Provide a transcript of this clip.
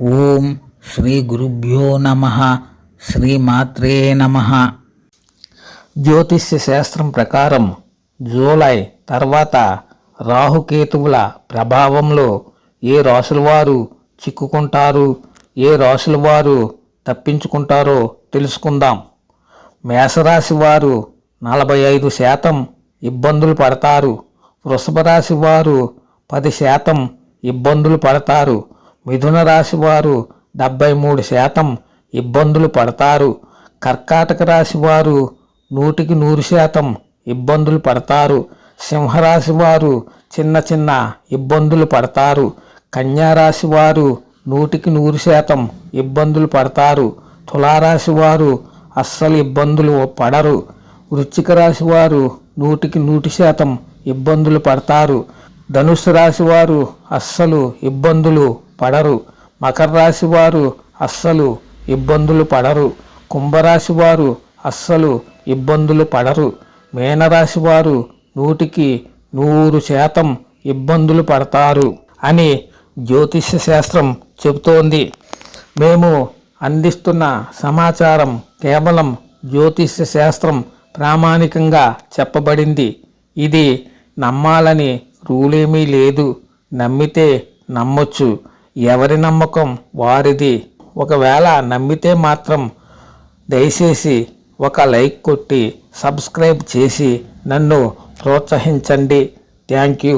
ఓం శ్రీ గురుభ్యో నమః. శ్రీమాత్రే నమః. జ్యోతిష్య శాస్త్రం ప్రకారం జూలై తర్వాత రాహుకేతువుల ప్రభావంలో ఏ రాశుల వారు చిక్కుకుంటారు, ఏ రాశుల వారు తప్పించుకుంటారో తెలుసుకుందాం. మేషరాశి వారు 45% ఇబ్బందులు పడతారు. వృషభ రాశి వారు 10% ఇబ్బందులు పడతారు. మిథున రాశి వారు 73% ఇబ్బందులు పడతారు. కర్కాటక రాశి వారు 100% ఇబ్బందులు పడతారు. సింహరాశి వారు చిన్న ఇబ్బందులు పడతారు. కన్యా రాశి వారు 100% ఇబ్బందులు పడతారు. తులారాశి వారు అస్సలు ఇబ్బందులు పడరు. వృశ్చిక రాశి వారు 100% ఇబ్బందులు పడతారు. ధనుస్సు రాశి వారు అస్సలు ఇబ్బందులు పడరు. మకర రాశి వారు అస్సలు ఇబ్బందులు పడరు. కుంభరాశి వారు అస్సలు ఇబ్బందులు పడరు. మీనరాశి వారు 100% ఇబ్బందులు పడతారు అని జ్యోతిష్య శాస్త్రం చెబుతోంది. మేము అందిస్తున్న సమాచారం కేవలం జ్యోతిష్య శాస్త్రం ప్రామాణికంగా చెప్పబడింది. ఇది నమ్మాలని రూలేమీ లేదు. నమ్మితే నమ్మొచ్చు, ఎవరి నమ్మకం వారిది. ఒకవేళ నమ్మితే మాత్రం దయచేసి ఒక లైక్ కొట్టి సబ్స్క్రైబ్ చేసి నన్ను ప్రోత్సహించండి. Thank you.